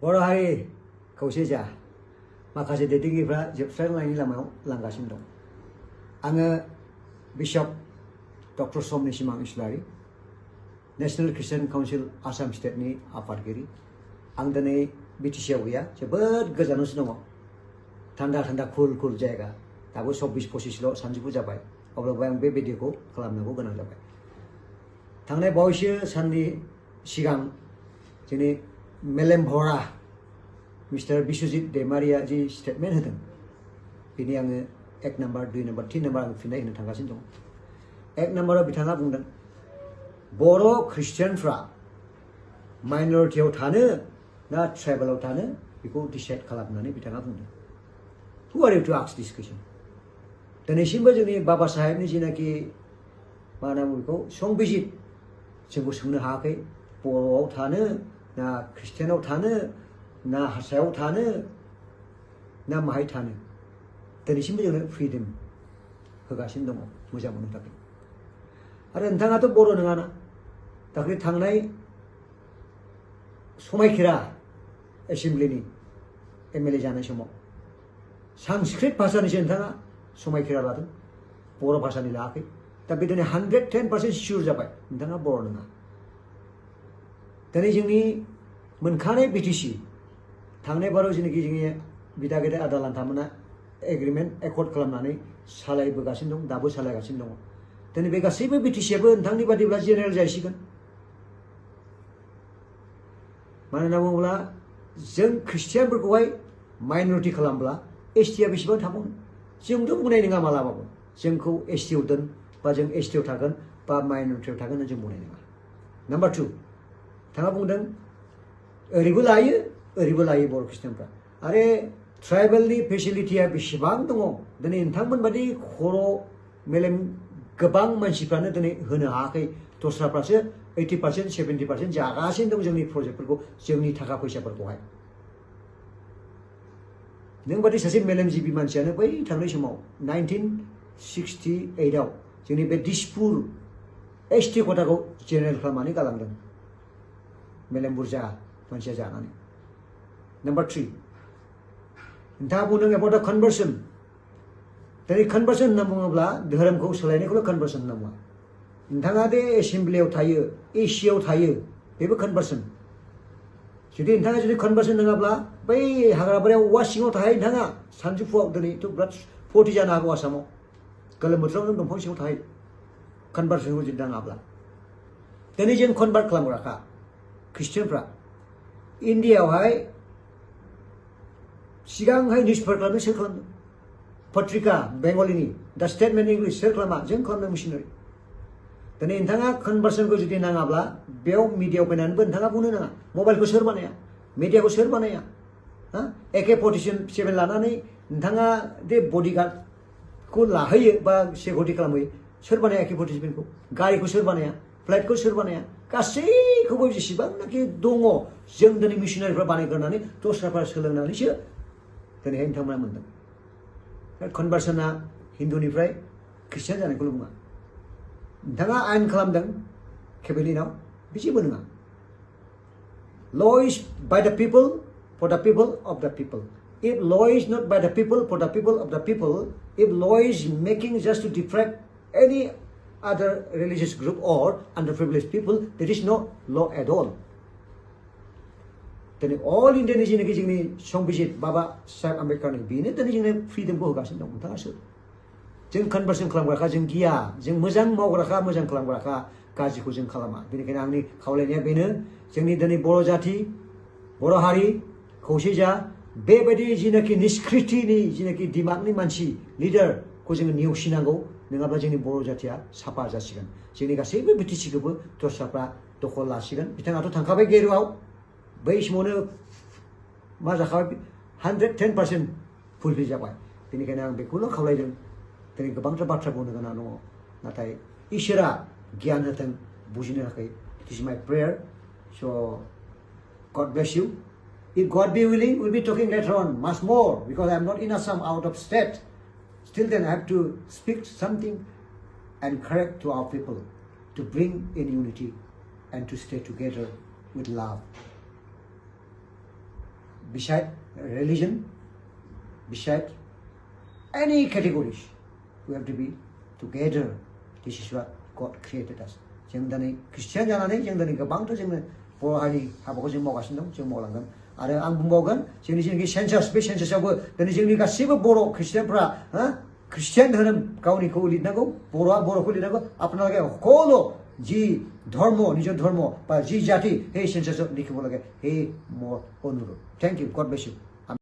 बर' हारि खौसे जा माखासे दैदेनगिरिफ्रा जोबस्रांलांनायनि लामायाव लांगासिनो दं। आङो बिशप डक्टर समनि सिमां इस्लारि नेशनेल ख्रिस्टियान काउन्सिल आसाम स्टेटनि आफादगिरि। आं दिनै बिटिसिआव गैया, जोबोद गोजानावसो दङ। थान्दा थान्दा कुल कुल जायगा। दाबो 24-25ल' सानजौफु जाबाय, अब्लाबो आं बे भिडिअखौ खालामनांगौ गोनां जाबाय। थांनाय बावैसो साननि सिगां जोंनि मेलेम भरा मिस्टार बिश्वजित दैमारिया जि स्टेटमेन्ट होदों, बेनि आङो 1 नाम्बार 2 नाम्बार 3 नाम्बार आं फिननाय होनो थांगासिनो दं। 1 नाम्बाराव बिथाङा बुंदों बर' ख्रिस्टियानफ्रा माइनरिटियाव थानो ना ट्राइबेलाव थानो बेखौ डिसाइड खालामनानै बिथाङा बुंदों। हु आर इउ टु आस्क दिस कुइसन? दिनैसिमबो जोंनि बाबा साहेबनि जिनाखि मा होनना बुङो बेखौ संबिजित जोंखौ सोंनो हायाखै बर'आव थानो ना ख्रिस्टियानाव थानो ना हारसायाव थानो ना माहाय थानो। दिनैसिमबो जोंनो फ्रिदम होगासिनो दङ मोजां मोननो थाखाय। आरो नोंथाङाथ' बर' नङाना, दाख्लै थांनाय समायखिरा एसेमब्लिनि MLA जानाय समाव संस्कृत भाषानिसो नोंथाङा समायखिरा लादों, बर' भाषानि लायाखै। दा बे दिनै 110% सियर जाबाय नोंथाङा बर' नङा। दिनै जोंनि मोनखानाय बिटिसि थांनाय बाराव जेनाखि जोंनि बिदा गेदेर आदा लान्थामोना एग्रिमेन्ट एकर्ड खालामनानै सालायबोगासिनो दं, दाबो सालायगासिनो दङ। दिनै बे गासैबो बिटिसिआबो नोंथांनि बादिब्ला जेनेरेल जाहैसिगोन। मानो होनना बुङोब्ला जों ख्रिस्टियानफोरखौहाय माइनरिटि खालामब्ला STआ बेसेबां थाबावनो? जोंथ' बुंनाय नङा मालाबाबो जोंखौ STआव दोन बा जों STआव थागोन बा माइनरिटियाव थागोन होनना जों बुंनाय नङा। नाम्बार 2, बिथाङा बुंदों ओरैबो लायो ओरैबो लायो बर' ख्रिस्टियानफ्रा। आरो ट्राइबेलनि फेसिलिटिया बेसेबां दङ दिनै नोंथांमोन बादि खर' मेलेम गोबां मानसिफ्रानो दिनै होनो हायाखै। दस्राफ्रासो 80% 70% जागासिनो दं जोंनि प्रजेक्टफोरखौ, जोंनि थाखा फैसाफोरखौहाय। नों बादि सासे मेलेमजिबि मानसियानो बै थांनाय समाव 1968आव जोंनि बे दिसपुर ST खथाखौ जेनेरेल खालामनानै गालांदों, मेलेम बुरजा मानसिया जानानै। नाम्बार 3, नोंथाङा बुंदों एबाउट दा कनभार्सन। दिनै कनभार्सन होनना बुङोब्ला धोरोमखौ सोलायनायखौल' कनभार्सन होनना बुङा। नोंथाङा दे एसेमब्लियाव थायो, ACआव थायो, बेबो कनभार्सन। जुदि नोंथाङा जुदि कनभार्सन नङाब्ला बै हाग्राबारियाव औवा सिङाव थाहाय नोंथाङा सानजौफुआव दिनैथ' बिराद 40 जानो हागौ आसामाव, गोलोम बोथोराव नों दंफां सिङाव थाहाय कनभार्सनखौ जुदि नाङाब्ला। दिनै जों कनभार्ट खालामग्राखा ख्रिस्टियानफ्रा इन्डियाआवहाय सिगांहाय निउसपेपार खालामनो सोर खालामदों? पत्रिका बेंगलिनि दा स्टेटमेन्ट इंलिश सोर खालामा? जों खालामदों मिशनारि। दिनै नोंथाङा कनभार्सनखौ जुदि नाङाब्ला बेयाव मिडियाआव फैनानैबो नोंथाङा बुंनो नाङा मबाइलखौ सोर बानाया, मिडियाखौ सोर बानाया? AK-47 लानानै नोंथाङा दे बडिगार्डखौ लाहोयो बा सिकिउरिटि खालामहोयो, सोर बानाया AK-47खौ? गारिखौ सोर बानाया? फ्लाइटखौ सोर बानाया? गासैखौबो जेसेबांनाखि दङ जों दिनै मिशनारिफ्रा बानायग्रोनानै दस्राफ्रा सोलोंनानैसो दिनैहाय नोंथांमोना मोनदों। कनभार्सना हिन्दुनिफ्राय ख्रिस्टियान जानायखौल' बुङा। नोंथाङा आयेन खालामदों केबिनेटआव, बे जेबो नङा। Law is by the people, for the people, of the people. If law is not by the people, for the people, of the people, if law is making just to detract any other religious group or underprivileged people, there is no law at all. दिनै अल इन्डियानि जेनाखि जोंनि संबिजित बाबा साहेब आम्बेडकारनि बेनो दिनै जोंनो फ्रिदमखौ होगासिनो दं। नोंथाङा सोर? जों कनभार्सन खालामग्राखा, जों गिया, जों मोजां मावग्राखा, मोजां खालामग्राखा, गाज्रिखौ जों खालामा। बेनिखायनो आंनि खावलायनाया बेनो, जोंनि दिनै बर' जाथि, बर' हारि खौसे जा। बेबायदि जिनाखि निष्कृतिनि जिनाखि दिमागनि मानसि लिडारखौ जोङो नेवसिनांगौ, नङाब्ला जोंनि बर' जाथिया साफा जासिगोन। जोंनि गासैबो बिटिसिखौबो दस्राफ्रा दखल लासिगोन। बिथाङाथ' थांखाबाय गेरुआव, बै समावनो मा जाखाबाय 110% फुलफिल जाबाय। बेनिखायनो आं बेखौल' खावलायदों। दिनै गोबांथार बाथ्रा बुंनो गोनां दङ, नाथाय इसोरा गियान होथों बुजिनो थाखाय। It is my prayer. So God bless you. If God be willing, we'll be talking later on much more, because I'm not in Assam, out of state. Still then I have to speak something and correct to our people, to bring in unity and to stay together with love. beside religion, beside any categories, we have to be together. This is what God created us. जों दिनै Christian जानानै जों दिनै गोबांथ' जोङो बर' हारिनि हाबाखौ जों मावगासिनो दं, जों मावलांगोन। आरो आं बुंबावगोन जोंनि जेनाखि सेन्सास, बे सेन्सासावबो दिनै जोंनि गासैबो बर' ख्रिस्टियानफ्रा ख्रिस्टियान धोरोम गावनिखौ लिरनांगौ, बर'आ बर'खौ लिरनांगौ। আপোনালোকে সকলো যি ধৰ্ম, নিজৰ ধৰ্ম বা যি জাতি সেই সেন্সাছত লিখিব লাগে, সেই মোৰ অনুৰোধ। Thank you, God bless you.